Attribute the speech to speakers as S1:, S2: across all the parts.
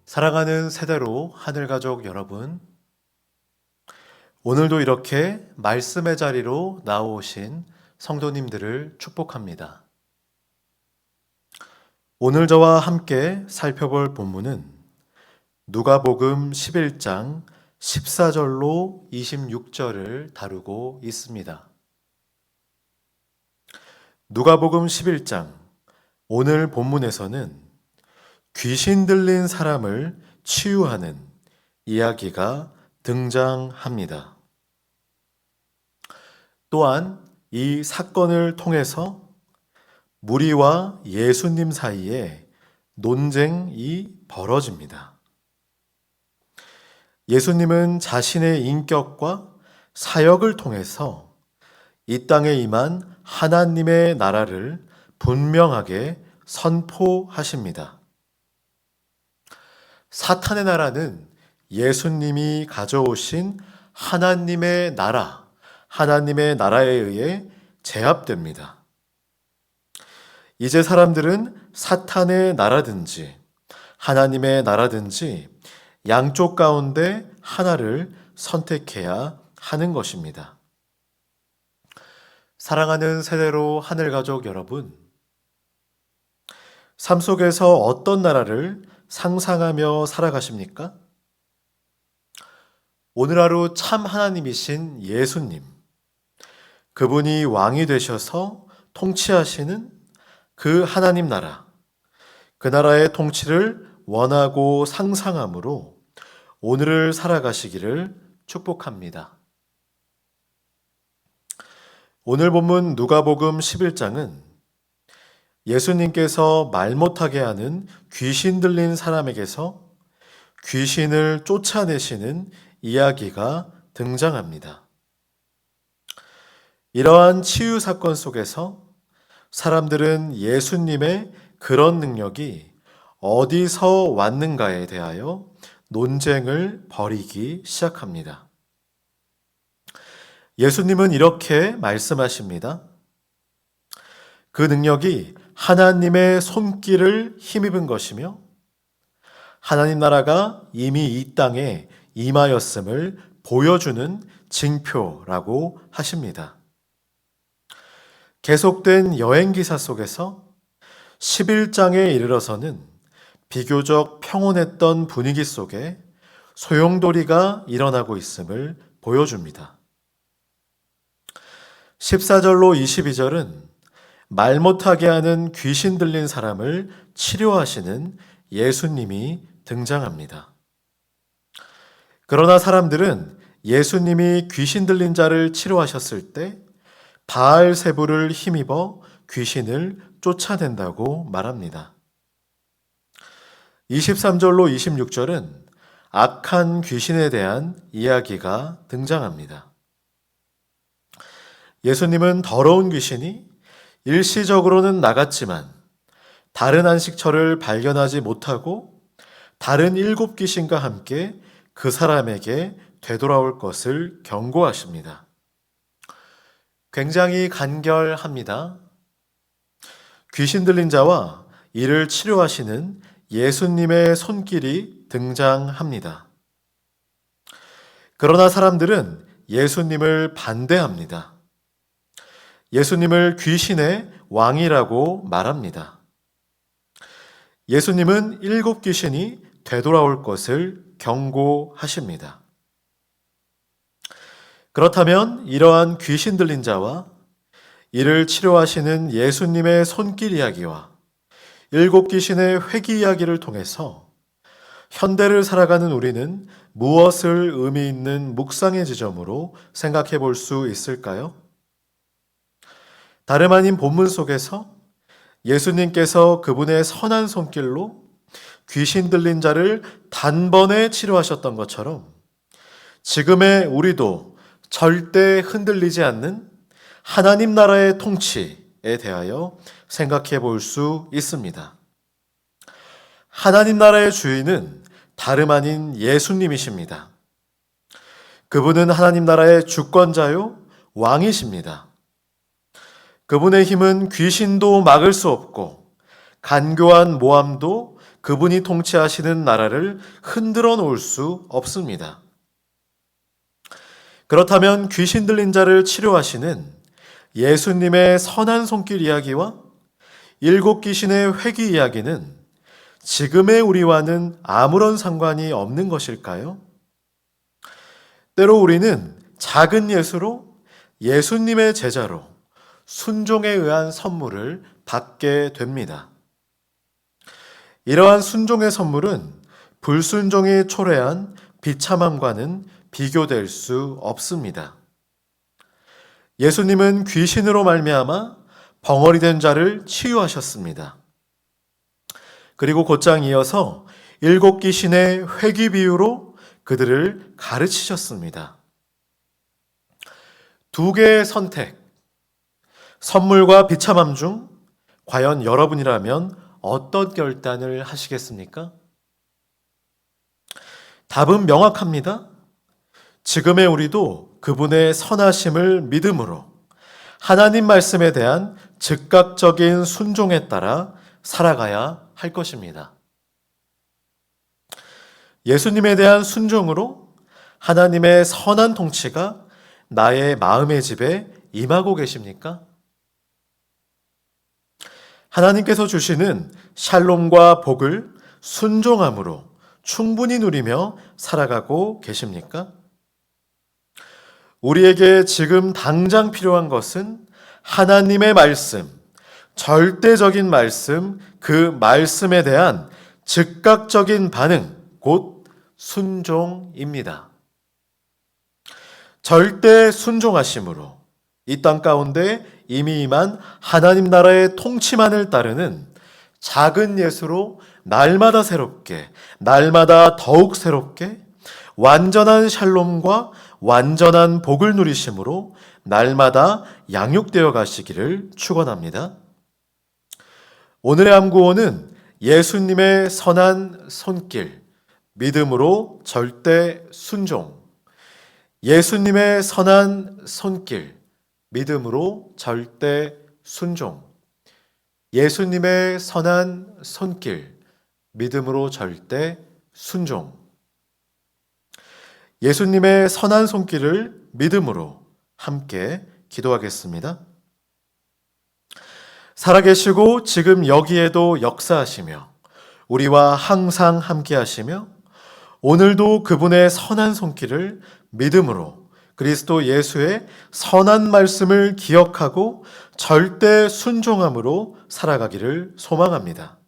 S1: 사랑하는 세대로 하늘가족 여러분, 오늘도 이렇게 말씀의 자리로 나오신 성도님들을 축복합니다. 오늘 저와 함께 살펴볼 본문은 누가복음 11장 14절로 26절을 다루고 있습니다. 누가복음 11장, 오늘 본문에서는 귀신 들린 사람을 치유하는 이야기가 등장합니다. 또한 이 사건을 통해서 무리와 예수님 사이에 논쟁이 벌어집니다. 예수님은 자신의 인격과 사역을 통해서 이 땅에 임한 하나님의 나라를 분명하게 선포하십니다. 사탄의 나라는 예수님이 가져오신 하나님의 나라에 의해 제압됩니다. 이제 사람들은 사탄의 나라든지 하나님의 나라든지 양쪽 가운데 하나를 선택해야 하는 것입니다. 사랑하는 세대로 하늘가족 여러분, 삶 속에서 어떤 나라를 상상하며 살아가십니까? 오늘 하루 참 하나님이신 예수님, 그분이 왕이 되셔서 통치하시는 그 하나님 나라, 그 나라의 통치를 원하고 상상함으로 오늘을 살아가시기를 축복합니다. 오늘 본문 누가복음 11장은 예수님께서 말 못하게 하는 귀신 들린 사람에게서 귀신을 쫓아내시는 이야기가 등장합니다. 이러한 치유 사건 속에서 사람들은 예수님의 그런 능력이 어디서 왔는가에 대하여 논쟁을 벌이기 시작합니다. 예수님은 이렇게 말씀하십니다. 그 능력이 하나님의 손길을 힘입은 것이며 하나님 나라가 이미 이 땅에 임하였음을 보여주는 징표라고 하십니다. 계속된 여행기사 속에서 11장에 이르러서는 비교적 평온했던 분위기 속에 소용돌이가 일어나고 있음을 보여줍니다. 14절로 22절은 말 못하게 하는 귀신 들린 사람을 치료하시는 예수님이 등장합니다. 그러나 사람들은 예수님이 귀신 들린 자를 치료하셨을 때 바알세불을 힘입어 귀신을 쫓아낸다고 말합니다. 23절로 26절은 악한 귀신에 대한 이야기가 등장합니다. 예수님은 더러운 귀신이 일시적으로는 나갔지만 다른 안식처를 발견하지 못하고 다른 7 귀신과 함께 그 사람에게 되돌아올 것을 경고하십니다. 굉장히 간결합니다. 귀신 들린 자와 이를 치료하시는 예수님의 손길이 등장합니다. 그러나 사람들은 예수님을 반대합니다. 예수님을 귀신의 왕이라고 말합니다. 예수님은 7 귀신이 되돌아올 것을 경고하십니다. 그렇다면 이러한 귀신 들린 자와 이를 치료하시는 예수님의 손길 이야기와 7 귀신의 회귀 이야기를 통해서 현대를 살아가는 우리는 무엇을 의미 있는 묵상의 지점으로 생각해 볼 수 있을까요? 다름 아닌 본문 속에서 예수님께서 그분의 선한 손길로 귀신 들린 자를 단번에 치료하셨던 것처럼 지금의 우리도 절대 흔들리지 않는 하나님 나라의 통치에 대하여 생각해 볼 수 있습니다. 하나님 나라의 주인은 다름 아닌 예수님이십니다. 그분은 하나님 나라의 주권자요 왕이십니다. 그분의 힘은 귀신도 막을 수 없고 간교한 모함도 그분이 통치하시는 나라를 흔들어 놓을 수 없습니다. 그렇다면 귀신 들린 자를 치료하시는 예수님의 선한 손길 이야기와 일곱 귀신의 회귀 이야기는 지금의 우리와는 아무런 상관이 없는 것일까요? 때로 우리는 작은 예수로 예수님의 제자로 순종에 의한 선물을 받게 됩니다. 이러한 순종의 선물은 불순종이 초래한 비참함과는 비교될 수 없습니다. 예수님은 귀신으로 말미암아 벙어리 된 자를 치유하셨습니다. 그리고 곧장 이어서 일곱 귀신의 회귀 비유로 그들을 가르치셨습니다. 두 개의 선택, 선물과 비참함 중 과연 여러분이라면 어떤 결단을 하시겠습니까? 답은 명확합니다. 지금의 우리도 그분의 선하심을 믿음으로 하나님 말씀에 대한 즉각적인 순종에 따라 살아가야 할 것입니다. 예수님에 대한 순종으로 하나님의 선한 통치가 나의 마음의 집에 임하고 계십니까? 하나님께서 주시는 샬롬과 복을 순종함으로 충분히 누리며 살아가고 계십니까? 우리에게 지금 당장 필요한 것은 하나님의 말씀, 절대적인 말씀, 그 말씀에 대한 즉각적인 반응, 곧 순종입니다. 절대 순종하심으로 이 땅 가운데 이미 임한 하나님 나라의 통치만을 따르는 작은 예수로 날마다 새롭게, 날마다 더욱 새롭게 완전한 샬롬과 완전한 복을 누리심으로 날마다 양육되어 가시기를 축원합니다. 오늘의 암구호는 예수님의 선한 손길, 믿음으로 절대 순종. 예수님의 선한 손길, 믿음으로 절대 순종. 예수님의 선한 손길, 믿음으로 절대 순종. 예수님의 선한 손길을 믿음으로 함께 기도하겠습니다. 살아계시고 지금 여기에도 역사하시며 우리와 항상 함께 하시며 오늘도 그분의 선한 손길을 믿음으로 그리스도 예수의 선한 말씀을 기억하고 절대 순종함으로 살아가기를 소망합니다.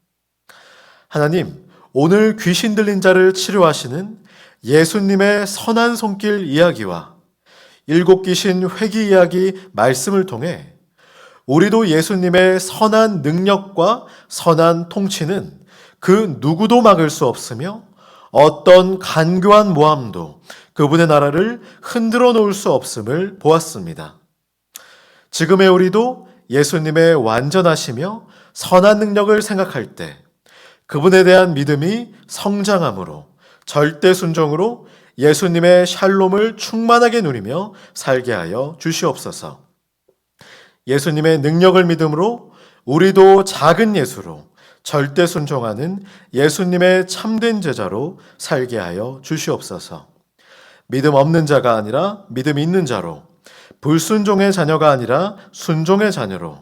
S1: 하나님, 오늘 귀신 들린 자를 치료하시는 예수님의 선한 손길 이야기와 일곱 귀신 회귀 이야기 말씀을 통해 우리도 예수님의 선한 능력과 선한 통치는 그 누구도 막을 수 없으며 어떤 간교한 모함도 그분의 나라를 흔들어 놓을 수 없음을 보았습니다. 지금의 우리도 예수님의 완전하시며 선한 능력을 생각할 때 그분에 대한 믿음이 성장함으로 절대 순종으로 예수님의 샬롬을 충만하게 누리며 살게 하여 주시옵소서. 예수님의 능력을 믿음으로 우리도 작은 예수로 절대 순종하는 예수님의 참된 제자로 살게 하여 주시옵소서. 믿음 없는 자가 아니라 믿음 있는 자로, 불순종의 자녀가 아니라 순종의 자녀로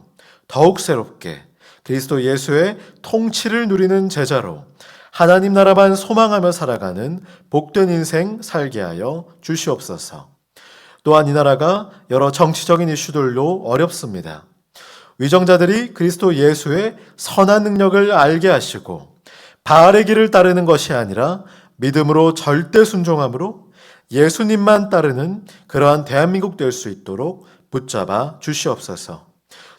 S1: 더욱 새롭게 그리스도 예수의 통치를 누리는 제자로 하나님 나라만 소망하며 살아가는 복된 인생 살게 하여 주시옵소서. 또한 이 나라가 여러 정치적인 이슈들로 어렵습니다. 위정자들이 그리스도 예수의 선한 능력을 알게 하시고 바알의 길을 따르는 것이 아니라 믿음으로 절대 순종함으로 예수님만 따르는 그러한 대한민국 될 수 있도록 붙잡아 주시옵소서.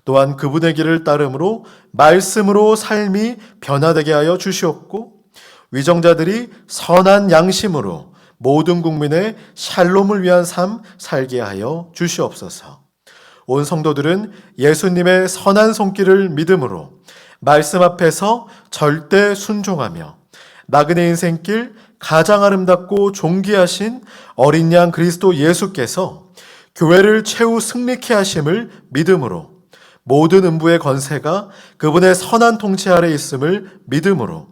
S1: 또한 그분의 길을 따름으로 말씀으로 삶이 변화되게 하여 주시옵고 위정자들이 선한 양심으로 모든 국민의 샬롬을 위한 삶 살게 하여 주시옵소서. 온 성도들은 예수님의 선한 손길을 믿음으로 말씀 앞에서 절대 순종하며 나그네 인생길 가장 아름답고 존귀하신 어린 양 그리스도 예수께서 교회를 최후 승리케 하심을 믿음으로 모든 음부의 권세가 그분의 선한 통치 아래 있음을 믿음으로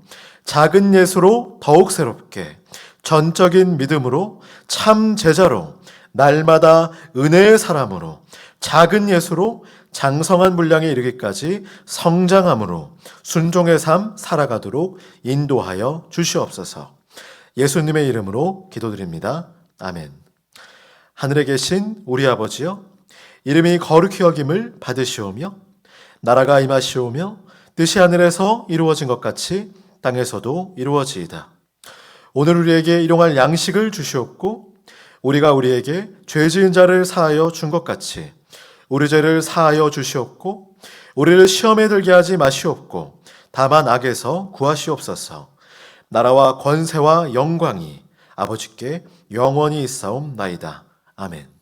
S1: 작은 예수로 더욱 새롭게, 전적인 믿음으로, 참 제자로, 날마다 은혜의 사람으로, 작은 예수로 장성한 분량에 이르기까지 성장함으로 순종의 삶 살아가도록 인도하여 주시옵소서. 예수님의 이름으로 기도드립니다. 아멘. 하늘에 계신 우리 아버지여, 이름이 거룩히 여김을 받으시오며 나라가 임하시오며 뜻이 하늘에서 이루어진 것 같이 땅에서도 이루어지이다. 오늘 우리에게 일용할 양식을 주시옵고 우리가 우리에게 죄 지은 자를 사하여 준 것 같이 우리 죄를 사하여 주시옵고 우리를 시험에 들게 하지 마시옵고 다만 악에서 구하시옵소서. 나라와 권세와 영광이 아버지께 영원히 있사옵나이다. 아멘.